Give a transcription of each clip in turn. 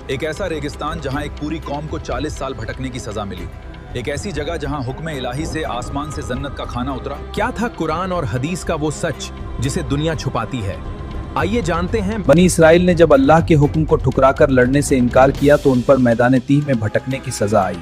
एक ऐसा रेगिस्तान जहां एक पूरी कौम को 40 साल भटकने की सजा मिली। एक ऐसी जगह जहां हुक्म इलाही से आसमान से जन्नत का खाना उतरा। क्या था कुरान और हदीस का वो सच जिसे दुनिया छुपाती है? आइए जानते हैं। बनी इसराइल ने जब अल्लाह के हुक्म को ठुकराकर लड़ने से इनकार किया तो उन पर मैदान तीह में भटकने की सजा आई।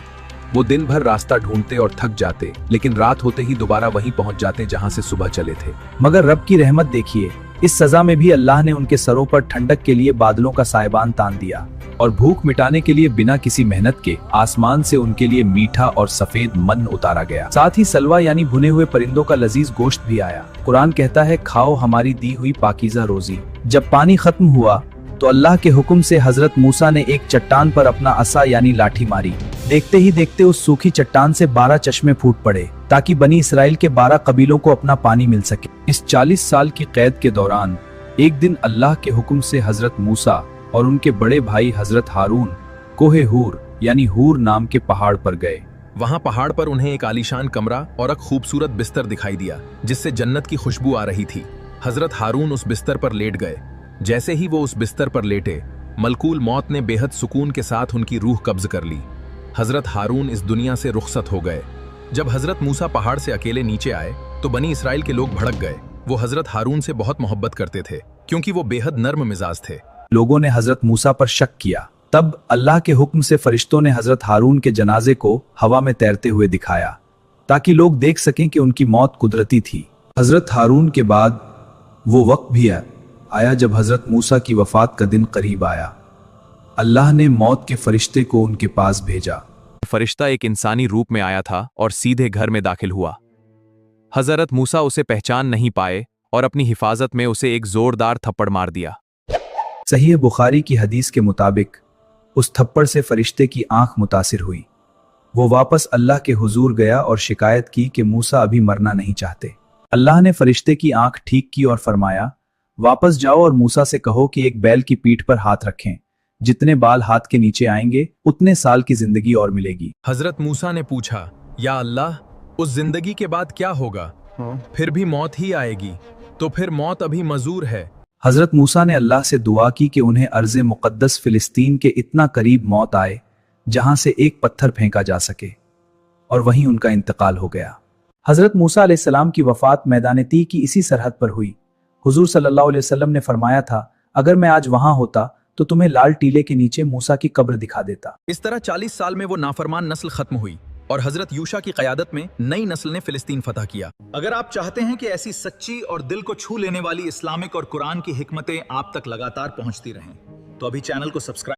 वो दिन भर रास्ता ढूंढते और थक जाते, लेकिन रात होते ही दोबारा वहीं पहुंच जाते जहां से सुबह चले थे। मगर रब की रहमत देखिए, इस सजा में भी अल्लाह ने उनके सरों पर ठंडक के लिए बादलों का साइबान तान दिया और भूख मिटाने के लिए बिना किसी मेहनत के आसमान से उनके लिए मीठा और सफेद मन उतारा गया। साथ ही सलवा यानी भुने हुए परिंदों का लजीज गोश्त भी आया। कुरान कहता है, खाओ हमारी दी हुई पाकीज़ा रोजी। जब पानी खत्म हुआ तो अल्लाह के हुक्म से हजरत मूसा ने एक चट्टान पर अपना असा यानी लाठी मारी। देखते ही देखते उस सूखी चट्टान से 12 चश्मे फूट पड़े ताकि बनी इसराइल के 12 कबीलों को अपना पानी मिल सके। इस 40 साल की कैद के दौरान एक दिन अल्लाह के हुक्म से हजरत मूसा और उनके बड़े भाई हजरत हारून कोहे हूर यानी हूर नाम के पहाड़ पर गए। वहां पहाड़ पर उन्हें एक आलीशान कमरा और एक खूबसूरत बिस्तर दिखाई दिया जिससे जन्नत की खुशबू आ रही थी। हजरत हारून उस बिस्तर पर लेट गए। जैसे ही वो उस बिस्तर पर लेटे, मलकूल मौत ने बेहद सुकून के साथ उनकी रूह कब्ज कर ली। हजरत हारून इस दुनिया से रुखसत हो गए। जब हजरत मूसा पहाड़ से अकेले नीचे आए तो बनी इसराइल के लोग भड़क गए। वो हजरत हारून से बहुत मोहब्बत करते थे क्योंकि वो बेहद नर्म मिजाज थे। लोगों ने हजरत मूसा पर शक किया। तब अल्लाह के हुक्म से फरिश्तों ने हजरत हारून के जनाजे को हवा में तैरते हुए दिखाया ताकि लोग देख सकें कि उनकी मौत कुदरती थी। हजरत हारून के बाद वो वक्त भी आया जब हजरत मूसा की वफात का दिन करीब आया। अल्लाह ने मौत के फरिश्ते को उनके पास भेजा। फरिश्ता एक इंसानी रूप में आया था और सीधे घर में दाखिल हुआ। हजरत मूसा उसे पहचान नहीं पाए और अपनी हिफाजत में उसे एक जोरदार थप्पड़ मार दिया। सही बुखारी की हदीस के मुताबिक उस थप्पड़ से फरिश्ते की आंख मुतासिर हुई। वो वापस अल्लाह के हुजूर गया और शिकायत की कि मूसा अभी मरना नहीं चाहते। अल्लाह ने फरिश्ते की आंख ठीक की और फरमाया, वापस जाओ और मूसा से कहो कि एक बैल की पीठ पर हाथ रखें। जितने बाल हाथ के नीचे आएंगे उतने साल की जिंदगी और मिलेगी। हजरत मूसा ने पूछा, या अल्लाह, उस जिंदगी के बाद क्या होगा? फिर भी मौत ही आएगी, तो फिर मौत अभी मजूर है। हजरत मूसा ने अल्लाह से दुआ की कि उन्हें अर्ज़े मुक़द्दस फिलिस्तीन के इतना करीब मौत आए जहां से एक पत्थर फेंका जा सके, और वहीं उनका इंतकाल हो गया। हजरत मूसा अलैहिस्सलाम की वफात मैदान तीह की इसी सरहद पर हुई। हुजूर सल्लल्लाहु अलैहि वसल्लम ने फरमाया था, अगर मैं आज वहां होता तो तुम्हें लाल टीले के नीचे मूसा की कब्र दिखा देता। इस तरह 40 साल में वो नाफरमान नस्ल खत्म हुई और हजरत यूशा की क़यादत में नई नस्ल ने फिलिस्तीन फतह किया। अगर आप चाहते हैं कि ऐसी सच्ची और दिल को छू लेने वाली इस्लामिक और कुरान की हिकमतें आप तक लगातार पहुंचती रहें, तो अभी चैनल को सब्सक्राइब